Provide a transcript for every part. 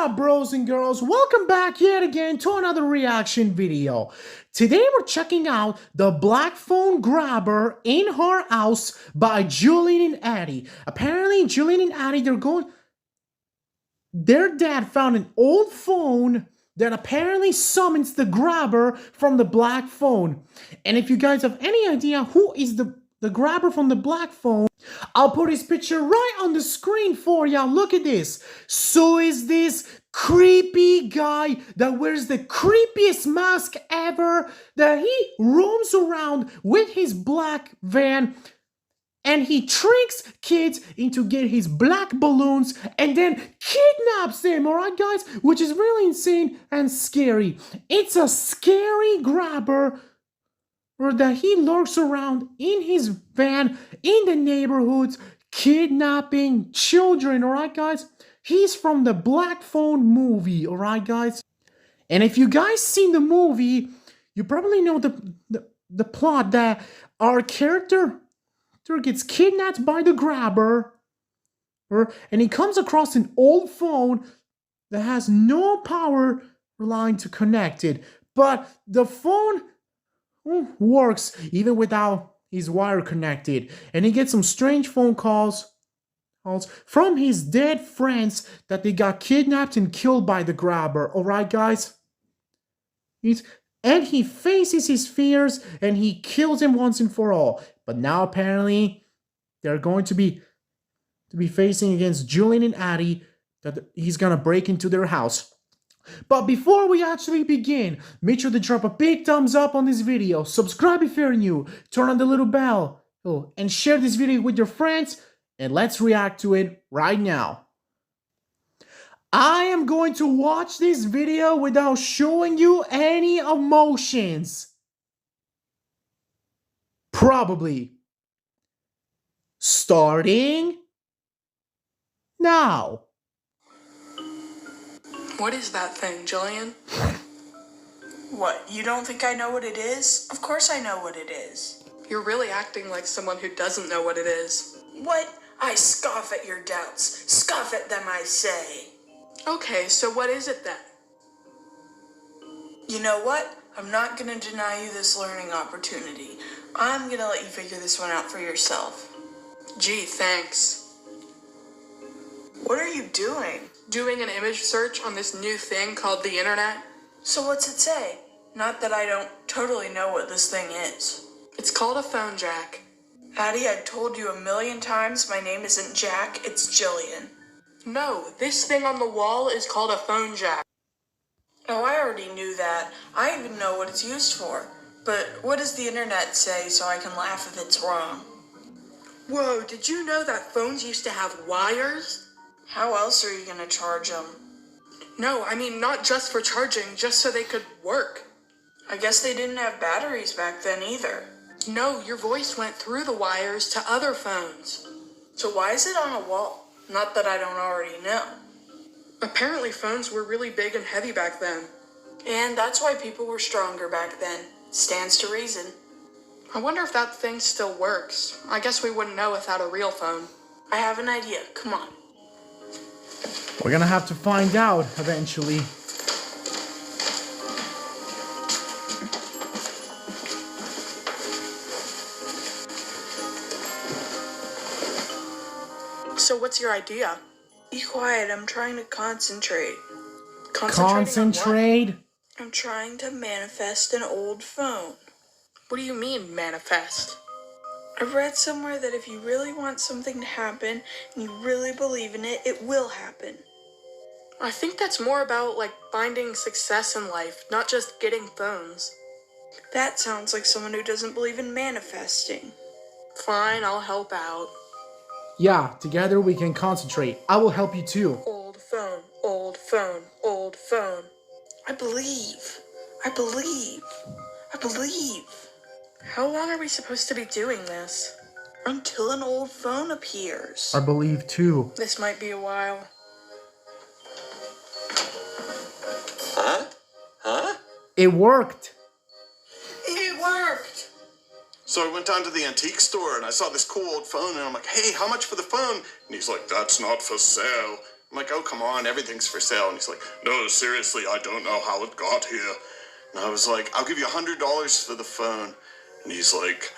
up, bros and girls? Welcome back yet again to another reaction video. Today we're checking out The Black Phone Grabber in Her House by Julian and Addie. Apparently, Julian and Addie, their dad found an old phone that apparently summons the grabber from the black phone. And if you guys have any idea who is the grabber from the black phone, I'll put his picture right on the screen for y'all. Look at this. So is this creepy guy that wears the creepiest mask ever, that he roams around with his black van and he tricks kids into getting his black balloons and then kidnaps them, alright guys? Which is really insane and scary. It's a scary grabber that he lurks around in his van in the neighborhoods, kidnapping children, alright guys? He's from the Black Phone movie, alright guys? And if you guys seen the movie, you probably know the plot that our character gets kidnapped by the grabber, and he comes across an old phone that has no power line to connect it. But the phone works even without his wire connected, and he gets some strange phone calls from his dead friends that they got kidnapped and killed by the grabber. Alright guys? And he faces his fears and he kills him once and for all. But now apparently they're going to be facing against Julian and Addie, that he's gonna break into their house. But before we actually begin, make sure to drop a big thumbs up on this video, subscribe if you're new, turn on the little bell, and share this video with your friends, and let's react to it right now. I am going to watch this video without showing you any emotions. Probably. Starting now. What is that thing, Jillian? What, you don't think I know what it is? Of course I know what it is. You're really acting like someone who doesn't know what it is. What? I scoff at your doubts. Scoff at them, I say. Okay, so what is it then? You know what? I'm not gonna deny you this learning opportunity. I'm gonna let you figure this one out for yourself. Gee, thanks. What are you doing? Doing an image search on this new thing called the internet. So what's it say? Not that I don't totally know what this thing is. It's called a phone jack. Addie, I've told you 1,000,000 times my name isn't Jack, it's Jillian. No, this thing on the wall is called a phone jack. Oh, I already knew that. I even know what it's used for. But what does the internet say so I can laugh if it's wrong? Whoa, did you know that phones used to have wires? How else are you gonna charge them? No, I mean not just for charging, just so they could work. I guess they didn't have batteries back then either. No, your voice went through the wires to other phones. So why is it on a wall? Not that I don't already know. Apparently phones were really big and heavy back then. And that's why people were stronger back then. Stands to reason. I wonder if that thing still works. I guess we wouldn't know without a real phone. I have an idea. Come on. We're gonna have to find out eventually. So what's your idea? Be quiet, I'm trying to concentrate. Concentrate? I'm trying to manifest an old phone. What do you mean, manifest? I read somewhere that if you really want something to happen, and you really believe in it, it will happen. I think that's more about, like, finding success in life, not just getting phones. That sounds like someone who doesn't believe in manifesting. Fine, I'll help out. Yeah, together we can concentrate. I will help you too. Old phone, old phone, old phone. I believe. I believe. I believe. How long are we supposed to be doing this? Until an old phone appears. I believe too. This might be a while. Huh? Huh? It worked. It worked! So I went down to the antique store and I saw this cool old phone and I'm like, hey, how much for the phone? And he's like, that's not for sale. I'm like, oh, come on, everything's for sale. And he's like, no, seriously, I don't know how it got here. And I was like, I'll give you $100 for the phone. And he's like,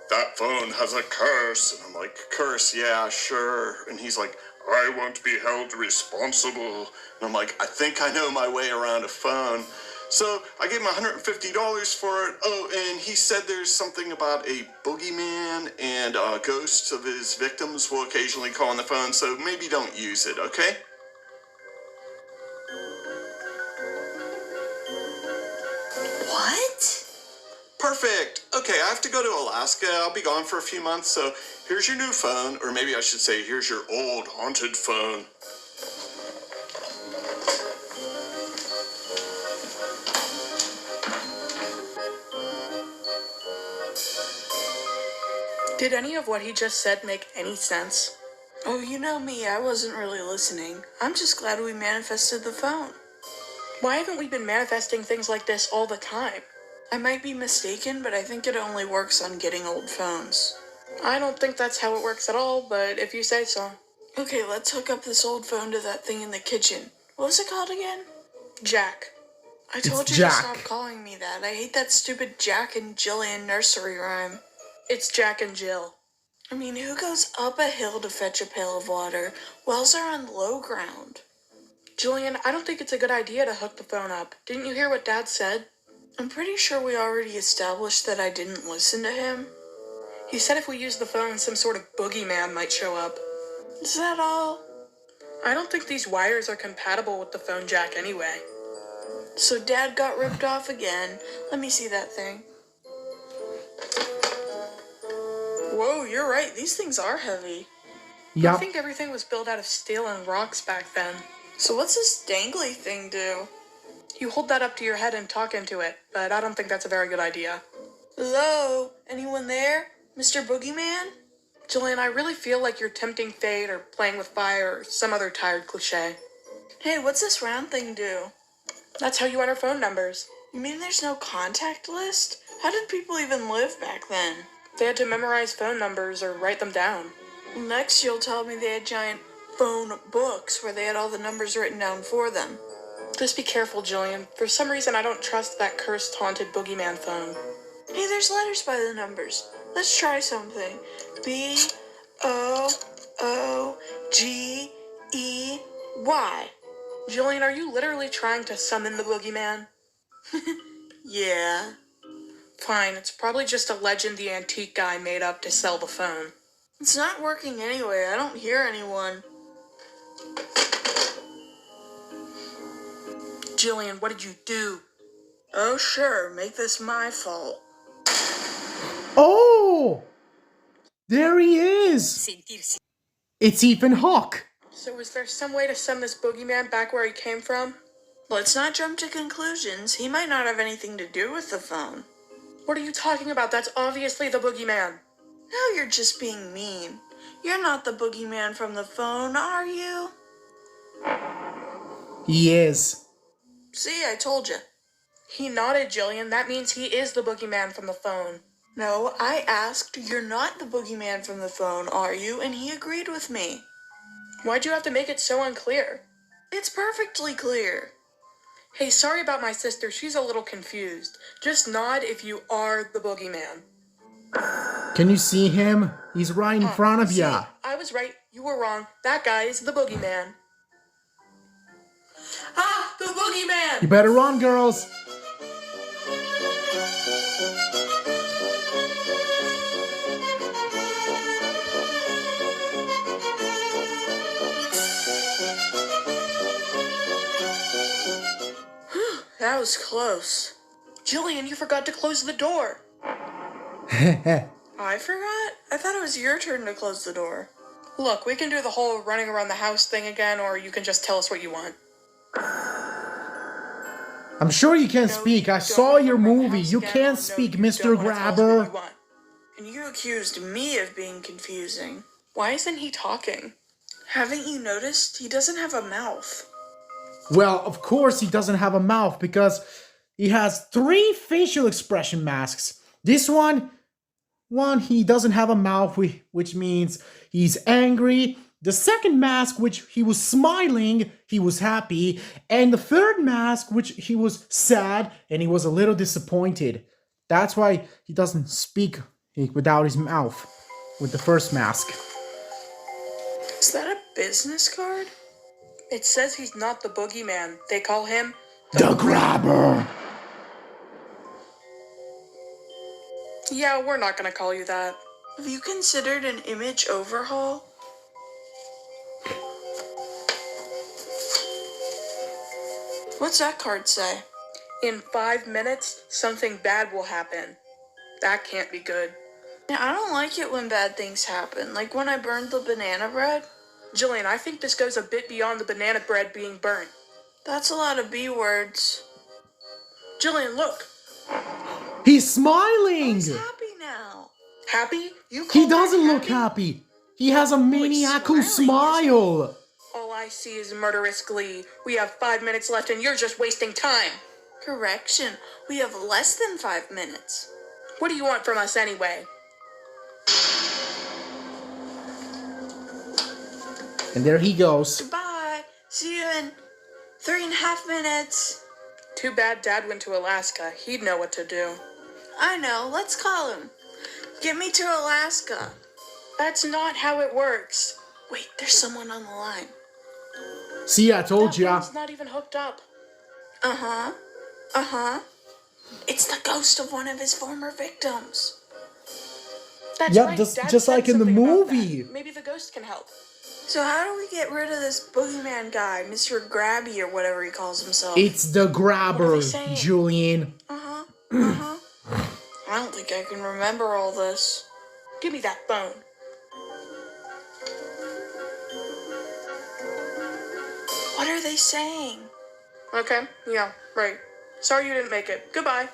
that phone has a curse. And I'm like, curse, yeah, sure. And he's like, I won't be held responsible. And I'm like, I think I know my way around a phone. So I gave him $150 for it. Oh, and he said there's something about a boogeyman and ghosts of his victims will occasionally call on the phone. So maybe don't use it, okay? What? Perfect. Okay, I have to go to Alaska. I'll be gone for a few months, so here's your new phone, or maybe I should say, here's your old haunted phone. Did any of what he just said make any sense? Oh, you know me, I wasn't really listening. I'm just glad we manifested the phone. Why haven't we been manifesting things like this all the time? I might be mistaken, but I think it only works on getting old phones. I don't think that's how it works at all, but if you say so. Okay, let's hook up this old phone to that thing in the kitchen. What was it called again? Jack. I told It's you Jack. to stop calling me that. I hate that stupid Jack and Jillian nursery rhyme. It's Jack and Jill. I mean, who goes up a hill to fetch a pail of water? Wells are on low ground. Julian, I don't think it's a good idea to hook the phone up. Didn't you hear what Dad said? I'm pretty sure we already established that I didn't listen to him. He said if we use the phone, some sort of boogeyman might show up. Is that all? I don't think these wires are compatible with the phone jack anyway. So Dad got ripped off again. Let me see that thing. Whoa, you're right. These things are heavy. I Yup. think everything was built out of steel and rocks back then. So what's this dangly thing do? You hold that up to your head and talk into it, but I don't think that's a very good idea. Hello? Anyone there? Mr. Boogeyman? Julian, I really feel like you're tempting fate or playing with fire or some other tired cliche. Hey, what's this round thing do? That's how you enter phone numbers. You mean there's no contact list? How did people even live back then? They had to memorize phone numbers or write them down. Next, you'll tell me they had giant phone books where they had all the numbers written down for them. Just be careful, Julian. For some reason, I don't trust that cursed, haunted boogeyman phone. Hey, there's letters by the numbers. Let's try something. B-O-O-G-E-Y. Julian, are you literally trying to summon the boogeyman? Yeah. Fine, it's probably just a legend the antique guy made up to sell the phone. It's not working anyway. I don't hear anyone. Julian, what did you do? Oh, sure. Make this my fault. Oh! There he is! It's Ethan Hawke! So is there some way to send this boogeyman back where he came from? Let's not jump to conclusions. He might not have anything to do with the phone. What are you talking about? That's obviously the boogeyman. Now you're just being mean. You're not the boogeyman from the phone, are you? He is. See, I told you. He nodded, Jillian. That means he is the boogeyman from the phone. No, I asked, you're not the boogeyman from the phone, are you? And he agreed with me. Why'd you have to make it so unclear? It's perfectly clear. Hey, sorry about my sister. She's a little confused. Just nod if you are the boogeyman. Can you see him? He's right in front of See, ya. I was right. You were wrong. That guy is the boogeyman. Ah, the boogeyman! You better run, girls. That was close. Jillian, you forgot to close the door. I forgot? I thought it was your turn to close the door. Look, we can do the whole running around the house thing again, or you can just tell us what you want. I'm sure you can speak. I Don't saw wanna your run around the movie. house You again, can't or speak, you don't Mr. wanna tell us what Grabber. you want. And you accused me of being confusing. Why isn't he talking? Haven't you noticed? He doesn't have a mouth. Well, of course he doesn't have a mouth because he has 3 facial expression masks. This one he doesn't have a mouth, which means he's angry, The second mask, which he was smiling, he was happy. And the third mask, which he was sad and he was a little disappointed. That's why he doesn't speak without his mouth with the first mask. Is that a business card? It says he's not the boogeyman. They call him The Grabber! Yeah, we're not gonna call you that. Have you considered an image overhaul? What's that card say? In 5 minutes, something bad will happen. That can't be good. Yeah, I don't like it when bad things happen, like when I burned the banana bread. Jillian, I think this goes a bit beyond the banana bread being burnt. That's a lot of B words. Jillian, look. He's smiling! He's happy now. Happy? You call He that doesn't look happy. He has a maniacal smile. All I see is murderous glee. We have 5 minutes left and you're just wasting time. Correction, we have less than 5 minutes. What do you want from us anyway? And there he goes. Goodbye. See you in 3.5 minutes. Too bad Dad went to Alaska. He'd know what to do. I know, let's call him. Get me to Alaska. That's not how it works. Wait, there's someone on the line. See, I told That ya. phone's not even hooked up. Uh-huh. Uh-huh. It's the ghost of one of his former victims. That's Yep, right. just- Dad just said like in the something about movie. that. Maybe the ghost can help. So how do we get rid of this boogeyman guy, Mr. Grabby or whatever he calls himself? It's the Grabber, What are they saying? Julian. Uh-huh. Uh-huh. I don't think I can remember all this. Give me that phone. What are they saying? Okay, yeah, right. Sorry you didn't make it. Goodbye.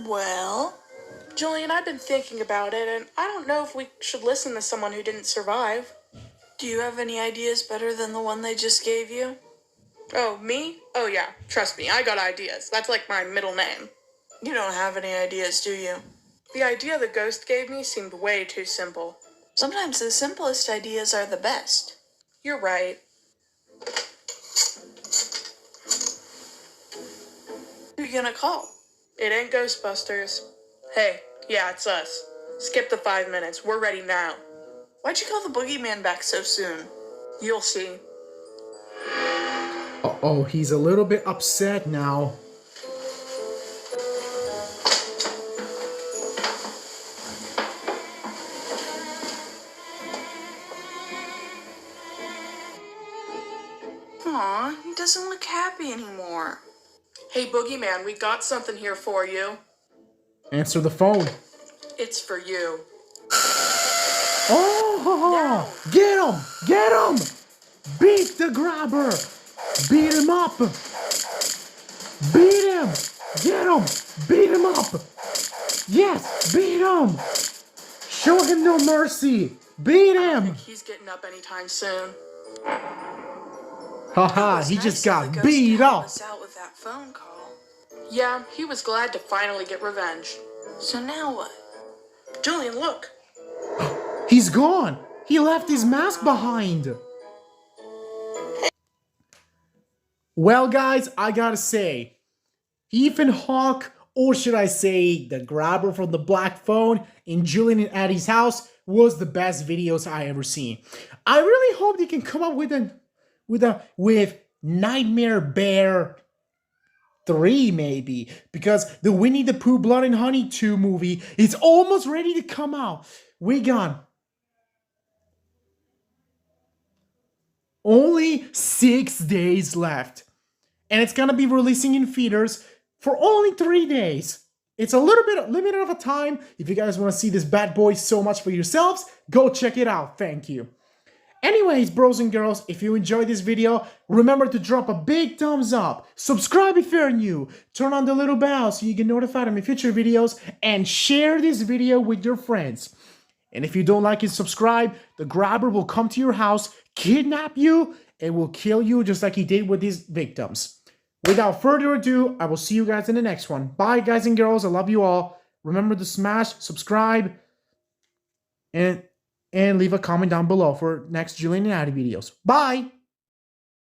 Well, Julian, I've been thinking about it, and I don't know if we should listen to someone who didn't survive. do you have any ideas better than the one they just gave you? Oh, me? Oh, yeah. Trust me, I got ideas. That's like my middle name. You don't have any ideas, do you? The idea the ghost gave me seemed way too simple. Sometimes the simplest ideas are the best. You're right. Who are you gonna call? It ain't Ghostbusters. Hey, yeah, it's us. Skip the 5 minutes. We're ready now. Why'd you call the boogeyman back so soon? You'll see. Uh-oh, he's a little bit upset now. Aw, he doesn't look happy anymore. Hey, Boogeyman, we got something here for you. Answer the phone. It's for you. Oh, get him! Get him! Beat the Grabber! Beat him up! Beat him! Get him! Beat him up! Yes, beat him! Show him no mercy! Beat I him! think he's getting up anytime soon. Haha, It he was just nice of got the ghost beat to help up! us out with that phone call. Yeah, he was glad to finally get revenge. So now what? Julian, look. He's gone! He left his mask behind! Well, guys, I gotta say, Ethan Hawke, or should I say, the Grabber from the Black Phone in Julian and Addie's house was the best videos I ever seen. I really hope they can come up with Nightmare Bear 3 maybe, because the Winnie the Pooh Blood and Honey 2 movie is almost ready to come out. We got only 6 days left. And it's gonna be releasing in theaters for only 3 days. It's a little bit limited of a time. If you guys want to see this bad boy so much for yourselves, go check it out. Thank you. Anyways, bros and girls, if you enjoyed this video, remember to drop a big thumbs up, subscribe if you're new, turn on the little bell so you get notified of my future videos, and share this video with your friends. And if you don't like and subscribe, the Grabber will come to your house, kidnap you, and will kill you just like he did with his victims. Without further ado, I will see you guys in the next one. Bye, guys and girls. I love you all. Remember to smash, subscribe, and and leave a comment down below for next Julian and Addy videos. Bye!